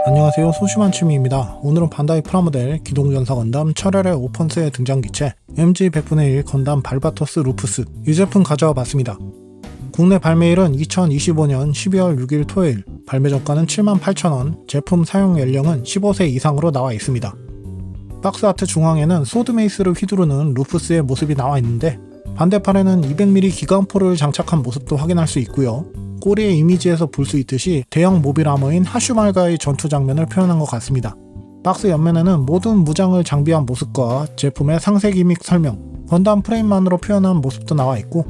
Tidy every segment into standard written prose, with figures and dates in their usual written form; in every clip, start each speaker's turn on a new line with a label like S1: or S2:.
S1: 안녕하세요, 소심한 취미입니다. 오늘은 반다이 프라모델 기동전사 건담 철혈의 오펀스의 등장기체 MG 100분의 1 건담 발바토스 루푸스, 이 제품 가져와 봤습니다. 국내 발매일은 2025년 12월 6일 토요일, 발매 정가는 78,000원, 제품 사용 연령은 15세 이상으로 나와 있습니다. 박스 아트 중앙에는 소드메이스를 휘두르는 루푸스의 모습이 나와 있는데, 반대판에는 200mm 기관포를 장착한 모습도 확인할 수 있고요. 꼬리의 이미지에서 볼 수 있듯이 대형 모빌 아머인 하슈말과의 전투 장면을 표현한 것 같습니다. 박스 옆면에는 모든 무장을 장비한 모습과 제품의 상세 기믹 설명, 건담 프레임만으로 표현한 모습도 나와 있고,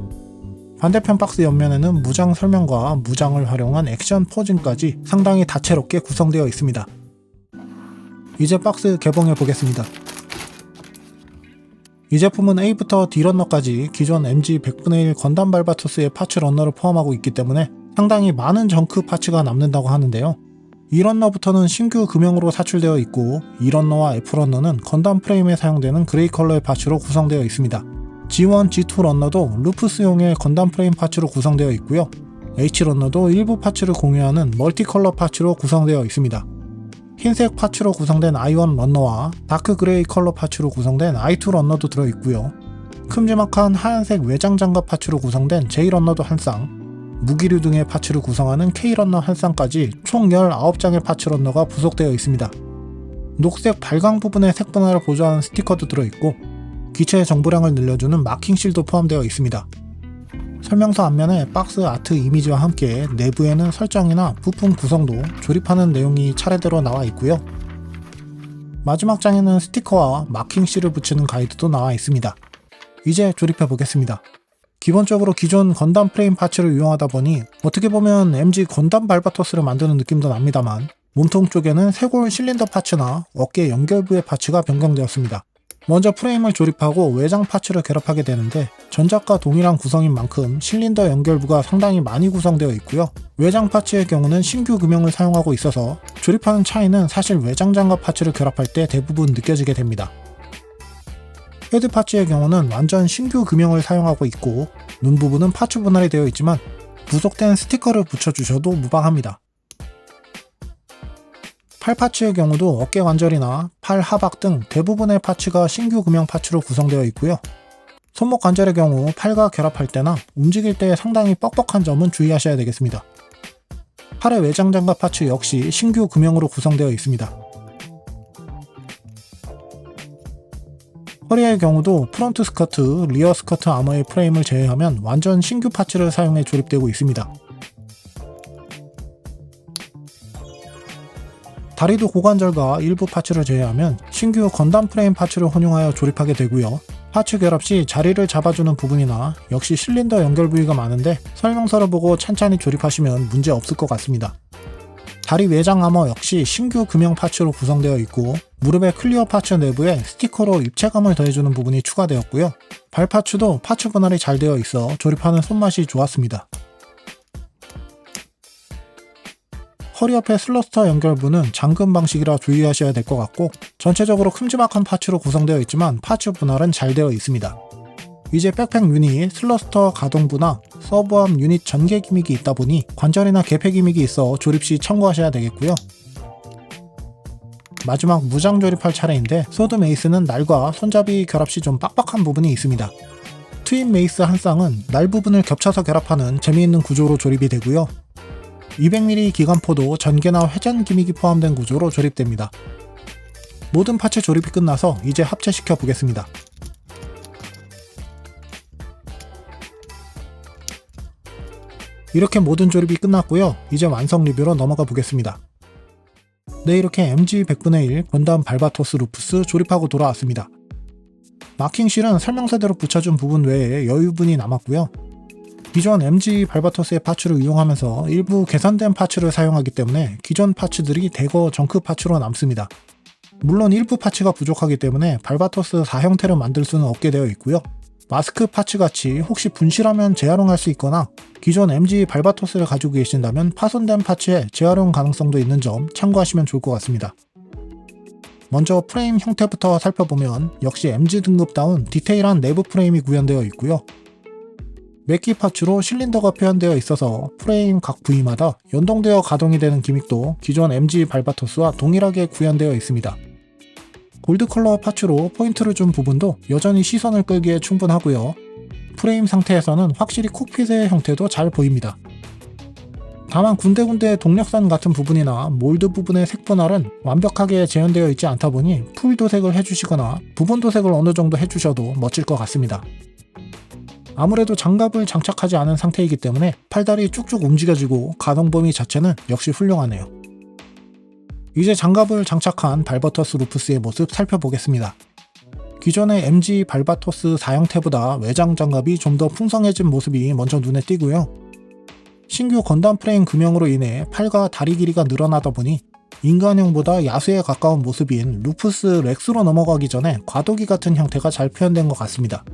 S1: 반대편 박스 옆면에는 무장 설명과 무장을 활용한 액션 포징까지 상당히 다채롭게 구성되어 있습니다. 이제 박스 개봉해 보겠습니다. 이 제품은 A부터 D 런너까지 기존 MG 100분의 1 건담 발바토스의 파츠 런너를 포함하고 있기 때문에 상당히 많은 정크 파츠가 남는다고 하는데요. 이 런너부터는 신규 금형으로 사출되어 있고, 이 런너와 F 런너는 건담 프레임에 사용되는 그레이 컬러의 파츠로 구성되어 있습니다. G1, G2 런너도 루푸스용의 건담 프레임 파츠로 구성되어 있고요. H 런너도 일부 파츠를 공유하는 멀티 컬러 파츠로 구성되어 있습니다. 흰색 파츠로 구성된 I1 런너와 다크 그레이 컬러 파츠로 구성된 I2 런너도 들어있고요. 큼지막한 하얀색 외장 장갑 파츠로 구성된 J 런너도 한 쌍, 무기류 등의 파츠를 구성하는 K 런너 한 쌍까지 총 19장의 파츠 런너가 부속되어 있습니다. 녹색 발광 부분의 색분할을 보조하는 스티커도 들어있고, 기체의 정보량을 늘려주는 마킹 실도 포함되어 있습니다. 설명서 앞면에 박스 아트 이미지와 함께 내부에는 설정이나 부품 구성도 조립하는 내용이 차례대로 나와 있고요. 마지막 장에는 스티커와 마킹 실을 붙이는 가이드도 나와 있습니다. 이제 조립해 보겠습니다. 기본적으로 기존 건담 프레임 파츠를 이용하다 보니 어떻게 보면 MG 건담 발바토스를 만드는 느낌도 납니다만, 몸통 쪽에는 쇄골 실린더 파츠나 어깨 연결부의 파츠가 변경되었습니다. 먼저 프레임을 조립하고 외장 파츠를 결합하게 되는데, 전작과 동일한 구성인 만큼 실린더 연결부가 상당히 많이 구성되어 있고요. 외장 파츠의 경우는 신규 금형을 사용하고 있어서 조립하는 차이는 사실 외장 장갑 파츠를 결합할 때 대부분 느껴지게 됩니다. 헤드 파츠의 경우는 완전 신규 금형을 사용하고 있고, 눈 부분은 파츠 분할이 되어 있지만 부속된 스티커를 붙여주셔도 무방합니다. 팔 파츠의 경우도 어깨 관절이나 팔 하박 등 대부분의 파츠가 신규 금형 파츠로 구성되어 있고요. 손목 관절의 경우 팔과 결합할 때나 움직일 때 상당히 뻑뻑한 점은 주의하셔야 되겠습니다. 팔의 외장 장갑 파츠 역시 신규 금형으로 구성되어 있습니다. 허리의 경우도 프론트 스커트, 리어 스커트 아머의 프레임을 제외하면 완전 신규 파츠를 사용해 조립되고 있습니다. 다리도 고관절과 일부 파츠를 제외하면 신규 건담 프레임 파츠를 혼용하여 조립하게 되고요. 파츠 결합 시 자리를 잡아주는 부분이나 역시 실린더 연결 부위가 많은데, 설명서를 보고 찬찬히 조립하시면 문제 없을 것 같습니다. 다리 외장 아머 역시 신규 금형 파츠로 구성되어 있고, 무릎의 클리어 파츠 내부에 스티커로 입체감을 더해주는 부분이 추가되었고요. 발 파츠도 파츠 분할이 잘 되어 있어 조립하는 손맛이 좋았습니다. 허리 옆에 슬러스터 연결부는 잠금 방식이라 주의하셔야 될 것 같고, 전체적으로 큼지막한 파츠로 구성되어 있지만 파츠 분할은 잘 되어 있습니다. 이제 백팩 유닛, 슬러스터 가동부나 서브암 유닛 전개 기믹이 있다 보니 관절이나 개폐 기믹이 있어 조립 시 참고하셔야 되겠고요. 마지막 무장 조립할 차례인데, 소드 메이스는 날과 손잡이 결합 시 좀 빡빡한 부분이 있습니다. 트윈 메이스 한 쌍은 날 부분을 겹쳐서 결합하는 재미있는 구조로 조립이 되고요. 200mm 기관포도 전개나 회전 기믹이 포함된 구조로 조립됩니다. 모든 파츠 조립이 끝나서 이제 합체시켜 보겠습니다. 이렇게 모든 조립이 끝났고요. 이제 완성 리뷰로 넘어가 보겠습니다. 네, 이렇게 MG 100분의 1 건담 발바토스 루푸스 조립하고 돌아왔습니다. 마킹 실은 설명서대로 붙여준 부분 외에 여유분이 남았고요. 기존 MG 발바토스의 파츠를 이용하면서 일부 개선된 파츠를 사용하기 때문에 기존 파츠들이 대거 정크 파츠로 남습니다. 물론 일부 파츠가 부족하기 때문에 발바토스 4 형태를 만들 수는 없게 되어 있고요. 마스크 파츠같이 혹시 분실하면 재활용할 수 있거나 기존 MG 발바토스를 가지고 계신다면 파손된 파츠에 재활용 가능성도 있는 점 참고하시면 좋을 것 같습니다. 먼저 프레임 형태부터 살펴보면 역시 MG 등급다운 디테일한 내부 프레임이 구현되어 있고요. 맥기 파츠로 실린더가 표현되어 있어서 프레임 각 부위마다 연동되어 가동이 되는 기믹도 기존 MG 발바토스와 동일하게 구현되어 있습니다. 골드 컬러 파츠로 포인트를 준 부분도 여전히 시선을 끌기에 충분하고요. 프레임 상태에서는 확실히 콕핏의 형태도 잘 보입니다. 다만 군데군데 동력선 같은 부분이나 몰드 부분의 색 분할은 완벽하게 재현되어 있지 않다 보니 풀 도색을 해주시거나 부분 도색을 어느 정도 해주셔도 멋질 것 같습니다. 아무래도 장갑을 장착하지 않은 상태이기 때문에 팔다리 쭉쭉 움직여지고 가동 범위 자체는 역시 훌륭하네요. 이제 장갑을 장착한 발바토스 루프스의 모습 살펴보겠습니다. 기존의 MG 발바토스 4형태보다 외장 장갑이 좀 더 풍성해진 모습이 먼저 눈에 띄고요. 신규 건담 프레임 금형으로 인해 팔과 다리 길이가 늘어나다 보니 인간형보다 야수에 가까운 모습인 루프스 렉스로 넘어가기 전에 과도기 같은 형태가 잘 표현된 것 같습니다.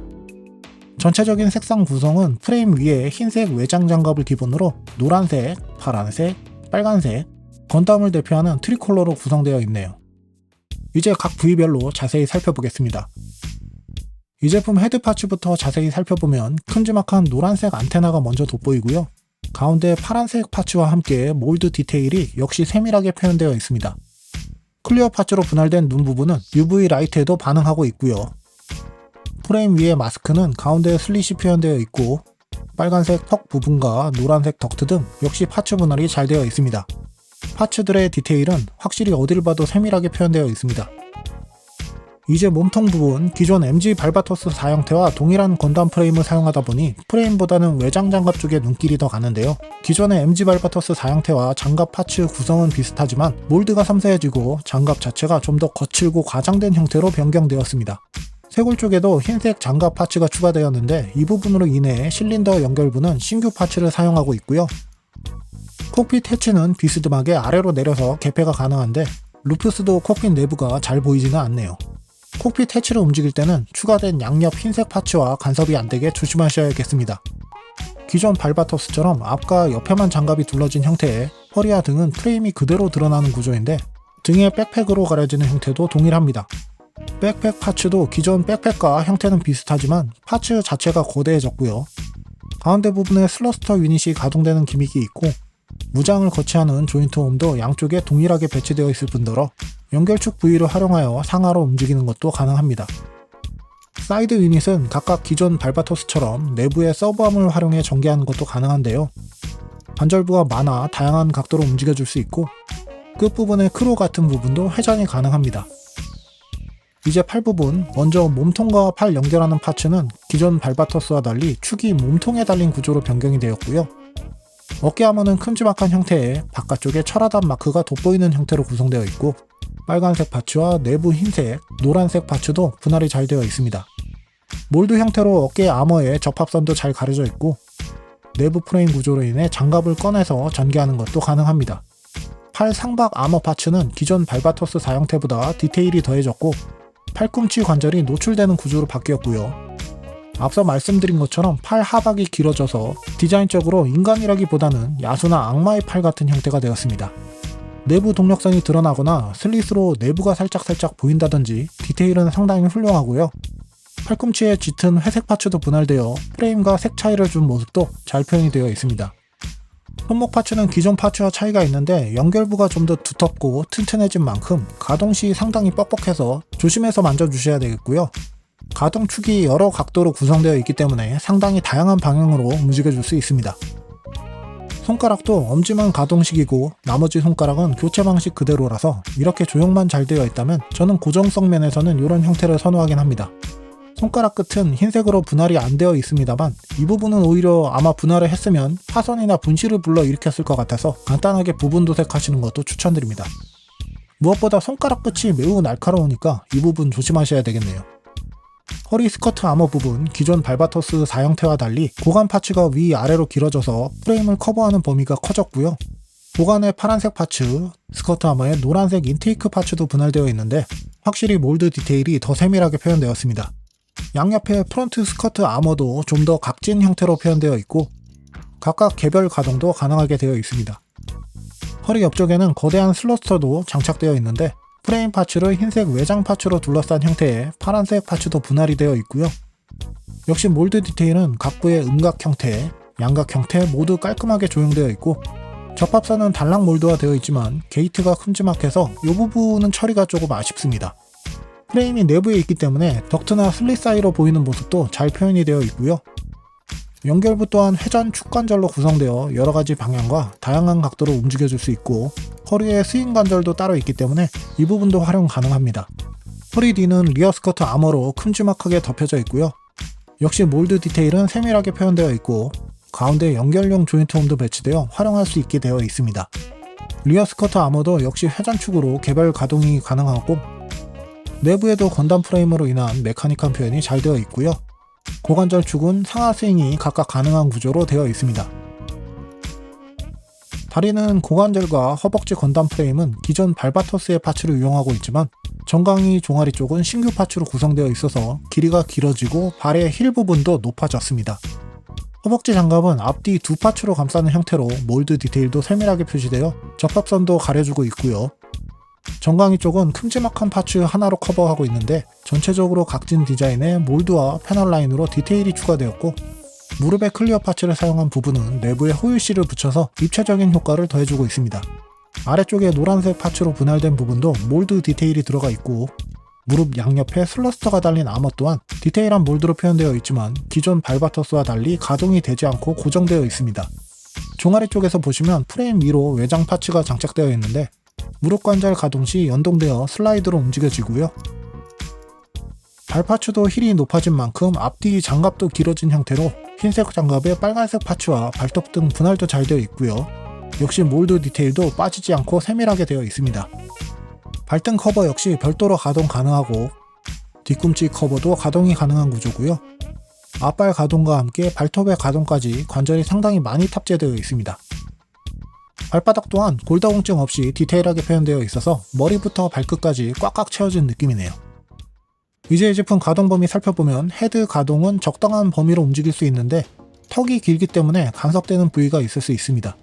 S1: 전체적인 색상 구성은 프레임 위에 흰색 외장 장갑을 기본으로 노란색, 파란색, 빨간색, 건담을 대표하는 트리콜러로 구성되어 있네요. 이제 각 부위별로 자세히 살펴보겠습니다. 이 제품 헤드 파츠부터 자세히 살펴보면 큼지막한 노란색 안테나가 먼저 돋보이고요. 가운데 파란색 파츠와 함께 몰드 디테일이 역시 세밀하게 표현되어 있습니다. 클리어 파츠로 분할된 눈 부분은 UV 라이트에도 반응하고 있고요. 프레임 위의 마스크는 가운데 슬릿이 표현되어 있고 빨간색 턱 부분과 노란색 덕트 등 역시 파츠 분할이 잘 되어 있습니다. 파츠들의 디테일은 확실히 어딜 봐도 세밀하게 표현되어 있습니다. 이제 몸통 부분, 기존 MG 발바토스 4형태와 동일한 건담 프레임을 사용하다 보니 프레임보다는 외장 장갑 쪽에 눈길이 더 가는데요. 기존의 MG 발바토스 4형태와 장갑 파츠 구성은 비슷하지만 몰드가 섬세해지고 장갑 자체가 좀 더 거칠고 과장된 형태로 변경되었습니다. 쇄골 쪽에도 흰색 장갑 파츠가 추가되었는데 이 부분으로 인해 실린더 연결부는 신규 파츠를 사용하고 있고요. 콕핏 해치는 비스듬하게 아래로 내려서 개폐가 가능한데 루프스도 콕핏 내부가 잘 보이지는 않네요. 콕핏 해치를 움직일 때는 추가된 양옆 흰색 파츠와 간섭이 안되게 조심하셔야겠습니다. 기존 발바토스처럼 앞과 옆에만 장갑이 둘러진 형태의 허리와 등은 프레임이 그대로 드러나는 구조인데 등에 백팩으로 가려지는 형태도 동일합니다. 백팩 파츠도 기존 백팩과 형태는 비슷하지만 파츠 자체가 거대해졌고요. 가운데 부분에 슬러스터 유닛이 가동되는 기믹이 있고 무장을 거치하는 조인트 홈도 양쪽에 동일하게 배치되어 있을 뿐더러 연결축 부위를 활용하여 상하로 움직이는 것도 가능합니다. 사이드 유닛은 각각 기존 발바토스처럼 내부의 서브암을 활용해 전개하는 것도 가능한데요. 반절부가 많아 다양한 각도로 움직여줄 수 있고 끝부분의 크로 같은 부분도 회전이 가능합니다. 이제 팔 부분, 먼저 몸통과 팔 연결하는 파츠는 기존 발바토스와 달리 축이 몸통에 달린 구조로 변경이 되었고요. 어깨아머는 큼지막한 형태의 바깥쪽에 철화단 마크가 돋보이는 형태로 구성되어 있고 빨간색 파츠와 내부 흰색, 노란색 파츠도 분할이 잘 되어 있습니다. 몰드 형태로 어깨 아머의 접합선도 잘 가려져 있고 내부 프레임 구조로 인해 장갑을 꺼내서 전개하는 것도 가능합니다. 팔 상박 아머 파츠는 기존 발바토스 4형태보다 디테일이 더해졌고 팔꿈치 관절이 노출되는 구조로 바뀌었고요. 앞서 말씀드린 것처럼 팔 하박이 길어져서 디자인적으로 인간이라기보다는 야수나 악마의 팔 같은 형태가 되었습니다. 내부 동력선이 드러나거나 슬릿으로 내부가 살짝 보인다든지 디테일은 상당히 훌륭하고요. 팔꿈치에 짙은 회색 파츠도 분할되어 프레임과 색 차이를 준 모습도 잘 표현이 되어 있습니다. 손목 파츠는 기존 파츠와 차이가 있는데 연결부가 좀 더 두텁고 튼튼해진 만큼 가동 시 상당히 뻑뻑해서 조심해서 만져주셔야 되겠고요. 가동축이 여러 각도로 구성되어 있기 때문에 상당히 다양한 방향으로 움직여줄 수 있습니다. 손가락도 엄지만 가동식이고 나머지 손가락은 교체 방식 그대로라서 이렇게 조형만 잘 되어 있다면 저는 고정성 면에서는 이런 형태를 선호하긴 합니다. 손가락 끝은 흰색으로 분할이 안 되어 있습니다만 이 부분은 오히려 아마 분할을 했으면 파손이나 분실을 불러 일으켰을 것 같아서 간단하게 부분 도색하시는 것도 추천드립니다. 무엇보다 손가락 끝이 매우 날카로우니까 이 부분 조심하셔야 되겠네요. 허리 스커트 아머 부분, 기존 발바토스 4형태와 달리 고관 파츠가 위아래로 길어져서 프레임을 커버하는 범위가 커졌고요. 고관의 파란색 파츠, 스커트 아머의 노란색 인테이크 파츠도 분할되어 있는데 확실히 몰드 디테일이 더 세밀하게 표현되었습니다. 양옆의 프론트 스커트 아머도 좀 더 각진 형태로 표현되어 있고 각각 개별 가동도 가능하게 되어 있습니다. 허리 옆쪽에는 거대한 슬러스터도 장착되어 있는데 프레임 파츠를 흰색 외장 파츠로 둘러싼 형태의 파란색 파츠도 분할이 되어 있고요. 역시 몰드 디테일은 각부의 음각 형태, 양각 형태 모두 깔끔하게 조형되어 있고 접합선은 단락 몰드화 되어 있지만 게이트가 큼지막해서 이 부분은 처리가 조금 아쉽습니다. 프레임이 내부에 있기 때문에 덕트나 슬릿 사이로 보이는 모습도 잘 표현이 되어 있고요. 연결부 또한 회전 축관절로 구성되어 여러가지 방향과 다양한 각도로 움직여줄 수 있고 허리에 스윙 관절도 따로 있기 때문에 이 부분도 활용 가능합니다. 허리 뒤는 리어 스커트 아머로 큼지막하게 덮여져 있고요. 역시 몰드 디테일은 세밀하게 표현되어 있고 가운데 연결용 조인트 홈도 배치되어 활용할 수 있게 되어 있습니다. 리어 스커트 아머도 역시 회전축으로 개별 가동이 가능하고 내부에도 건담 프레임으로 인한 메카닉한 표현이 잘 되어 있고요. 고관절 축은 상하 스윙이 각각 가능한 구조로 되어 있습니다. 다리는 고관절과 허벅지 건담 프레임은 기존 발바토스의 파츠를 이용하고 있지만 정강이 종아리 쪽은 신규 파츠로 구성되어 있어서 길이가 길어지고 발의 힐 부분도 높아졌습니다. 허벅지 장갑은 앞뒤 두 파츠로 감싸는 형태로 몰드 디테일도 세밀하게 표시되어 접합선도 가려주고 있고요. 정강이 쪽은 큼지막한 파츠 하나로 커버하고 있는데 전체적으로 각진 디자인의 몰드와 패널 라인으로 디테일이 추가되었고 무릎에 클리어 파츠를 사용한 부분은 내부에 호일실을 붙여서 입체적인 효과를 더해주고 있습니다. 아래쪽에 노란색 파츠로 분할된 부분도 몰드 디테일이 들어가 있고 무릎 양옆에 슬러스터가 달린 아머 또한 디테일한 몰드로 표현되어 있지만 기존 발바토스와 달리 가동이 되지 않고 고정되어 있습니다. 종아리 쪽에서 보시면 프레임 위로 외장 파츠가 장착되어 있는데 무릎 관절 가동 시 연동되어 슬라이드로 움직여지고요. 발파츠도 힐이 높아진 만큼 앞뒤 장갑도 길어진 형태로 흰색 장갑에 빨간색 파츠와 발톱 등 분할도 잘 되어 있고요. 역시 몰드 디테일도 빠지지 않고 세밀하게 되어 있습니다. 발등 커버 역시 별도로 가동 가능하고 뒤꿈치 커버도 가동이 가능한 구조고요. 앞발 가동과 함께 발톱의 가동까지 관절이 상당히 많이 탑재되어 있습니다. 발바닥 또한 골다공증 없이 디테일하게 표현되어 있어서 머리부터 발끝까지 꽉꽉 채워진 느낌이네요. 이제 이 제품 가동 범위 살펴보면 헤드 가동은 적당한 범위로 움직일 수 있는데 턱이 길기 때문에 간섭되는 부위가 있을 수 있습니다.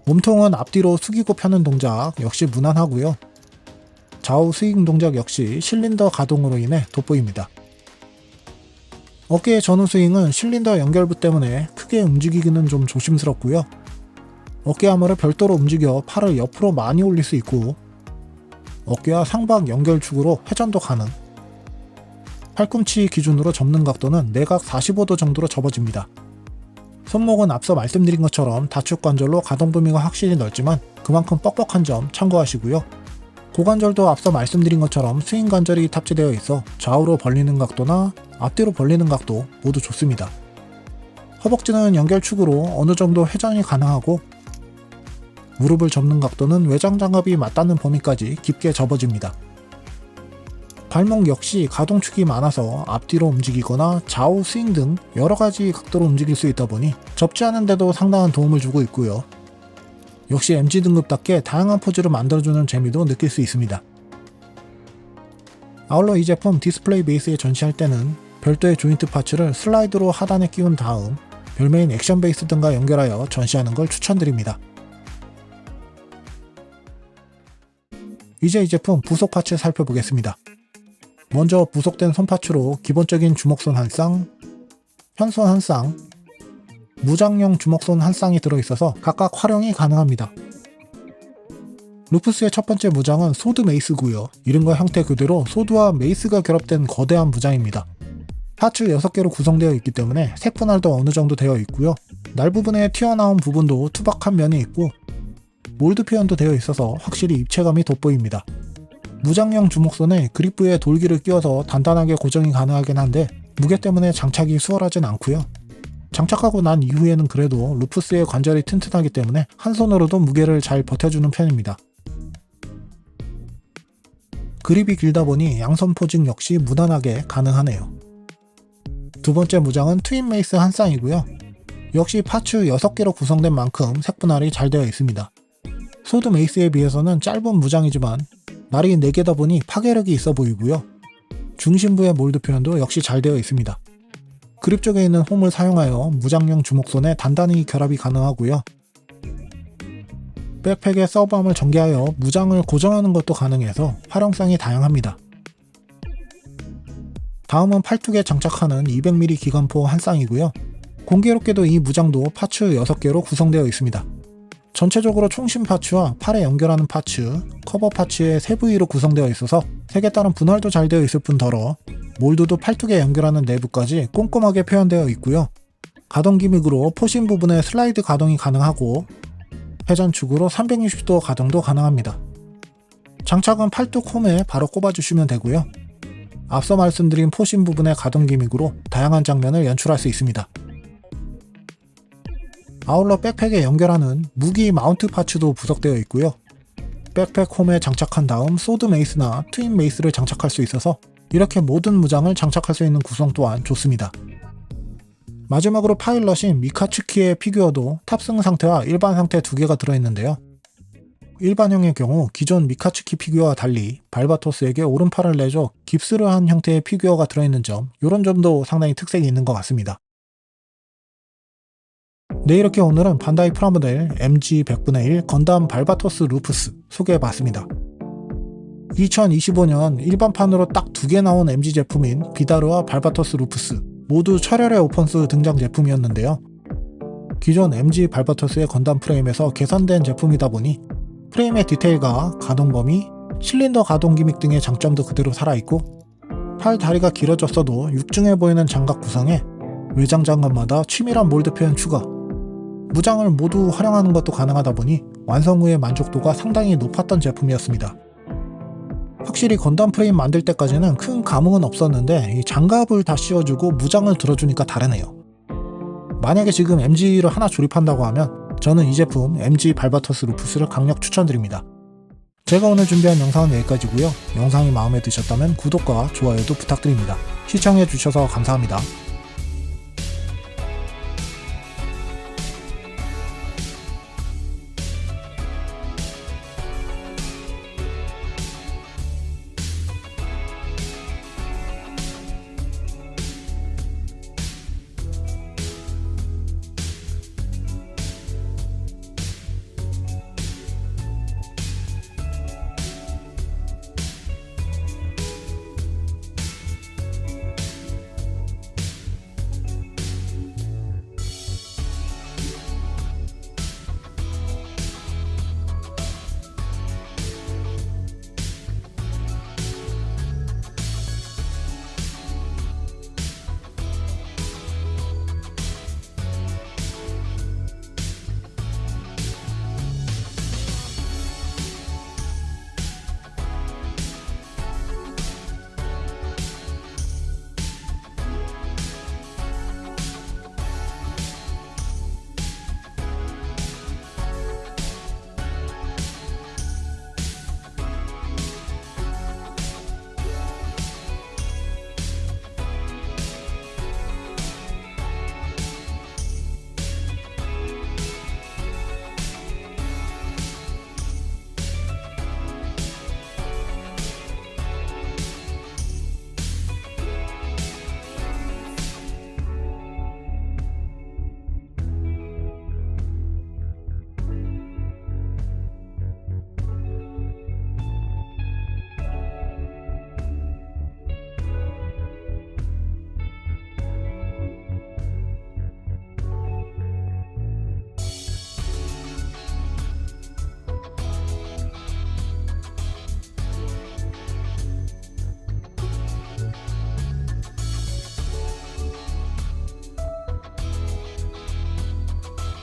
S1: 몸통은 앞뒤로 숙이고 펴는 동작 역시 무난하고요. 좌우 스윙 동작 역시 실린더 가동으로 인해 돋보입니다. 어깨의 전후 스윙은 실린더 연결부 때문에 크게 움직이기는 좀 조심스럽고요. 어깨 하머를 별도로 움직여 팔을 옆으로 많이 올릴 수 있고 어깨와 상박 연결축으로 회전도 가능. 팔꿈치 기준으로 접는 각도는 내각 45도 정도로 접어집니다. 손목은 앞서 말씀드린 것처럼 다축 관절로 가동 범위가 확실히 넓지만 그만큼 뻑뻑한 점 참고하시고요. 고관절도 앞서 말씀드린 것처럼 스윙 관절이 탑재되어 있어 좌우로 벌리는 각도나 앞뒤로 벌리는 각도 모두 좋습니다. 허벅지는 연결축으로 어느 정도 회전이 가능하고 무릎을 접는 각도는 외장 장갑이 맞닿는 범위까지 깊게 접어집니다. 발목 역시 가동축이 많아서 앞뒤로 움직이거나 좌우 스윙 등 여러가지 각도로 움직일 수 있다 보니 접지 않은데도 상당한 도움을 주고 있고요. 역시 MG 등급답게 다양한 포즈를 만들어주는 재미도 느낄 수 있습니다. 아울러 이 제품 디스플레이 베이스에 전시할 때는 별도의 조인트 파츠를 슬라이드로 하단에 끼운 다음 별메인 액션 베이스 등과 연결하여 전시하는 걸 추천드립니다. 이제 이 제품 부속 파츠 살펴보겠습니다. 먼저 부속된 손파츠로 기본적인 주먹손 한 쌍, 현손 한 쌍, 무장용 주먹손 한 쌍이 들어있어서 각각 활용이 가능합니다. 루프스의 첫 번째 무장은 소드 메이스고요. 이름과 형태 그대로 소드와 메이스가 결합된 거대한 무장입니다. 파츠 6개로 구성되어 있기 때문에 색 분할도 어느 정도 되어 있고요. 날 부분에 튀어나온 부분도 투박한 면이 있고 몰드 표현도 되어 있어서 확실히 입체감이 돋보입니다. 무장용 주먹손에 그립부에 돌기를 끼워서 단단하게 고정이 가능하긴 한데 무게 때문에 장착이 수월하진 않고요. 장착하고 난 이후에는 그래도 루프스의 관절이 튼튼하기 때문에 한 손으로도 무게를 잘 버텨주는 편입니다. 그립이 길다 보니 양손 포징 역시 무난하게 가능하네요. 두 번째 무장은 트윈 메이스 한 쌍이고요. 역시 파츠 6개로 구성된 만큼 색 분할이 잘 되어 있습니다. 소드 메이스에 비해서는 짧은 무장이지만 날이 4개다 보니 파괴력이 있어 보이고요. 중심부의 몰드 표현도 역시 잘 되어 있습니다. 그립 쪽에 있는 홈을 사용하여 무장용 주먹손에 단단히 결합이 가능하고요. 백팩에 서브암을 전개하여 무장을 고정하는 것도 가능해서 활용성이 다양합니다. 다음은 팔뚝에 장착하는 200mm 기관포 한 쌍이고요. 공교롭게도 이 무장도 파츠 6개로 구성되어 있습니다. 전체적으로 총심 파츠와 팔에 연결하는 파츠, 커버 파츠의 세 부위로 구성되어 있어서 색에 따른 분할도 잘 되어 있을 뿐더러 몰드도 팔뚝에 연결하는 내부까지 꼼꼼하게 표현되어 있고요. 가동 기믹으로 포신 부분에 슬라이드 가동이 가능하고 회전축으로 360도 가동도 가능합니다. 장착은 팔뚝 홈에 바로 꼽아주시면 되고요. 앞서 말씀드린 포신 부분의 가동 기믹으로 다양한 장면을 연출할 수 있습니다. 아울러 백팩에 연결하는 무기 마운트 파츠도 부속되어 있고요. 백팩 홈에 장착한 다음 소드 메이스나 트윈 메이스를 장착할 수 있어서 이렇게 모든 무장을 장착할 수 있는 구성 또한 좋습니다. 마지막으로 파일럿인 미카츠키의 피규어도 탑승 상태와 일반 상태 두 개가 들어있는데요. 일반형의 경우 기존 미카츠키 피규어와 달리 발바토스에게 오른팔을 내줘 깁스를 한 형태의 피규어가 들어있는 점, 이런 점도 상당히 특색이 있는 것 같습니다. 네, 이렇게 오늘은 반다이 프라모델 MG 100분의 1 건담 발바토스 루프스 소개해봤습니다. 2025년 일반판으로 딱 2개 나온 MG 제품인 비다르와 발바토스 루프스 모두 철혈의 오펀스 등장 제품이었는데요. 기존 MG 발바토스의 건담 프레임에서 개선된 제품이다 보니 프레임의 디테일과 가동 범위, 실린더 가동 기믹 등의 장점도 그대로 살아있고 팔 다리가 길어졌어도 육중해 보이는 장갑 구성에 외장 장갑마다 치밀한 몰드 표현 추가, 무장을 모두 활용하는 것도 가능하다 보니 완성 후의 만족도가 상당히 높았던 제품이었습니다. 확실히 건담 프레임 만들 때까지는 큰 감흥은 없었는데 이 장갑을 다 씌워주고 무장을 들어주니까 다르네요. 만약에 지금 MG를 하나 조립한다고 하면 저는 이 제품 MG 발바토스 루프스를 강력 추천드립니다. 제가 오늘 준비한 영상은 여기까지고요. 영상이 마음에 드셨다면 구독과 좋아요도 부탁드립니다. 시청해주셔서 감사합니다.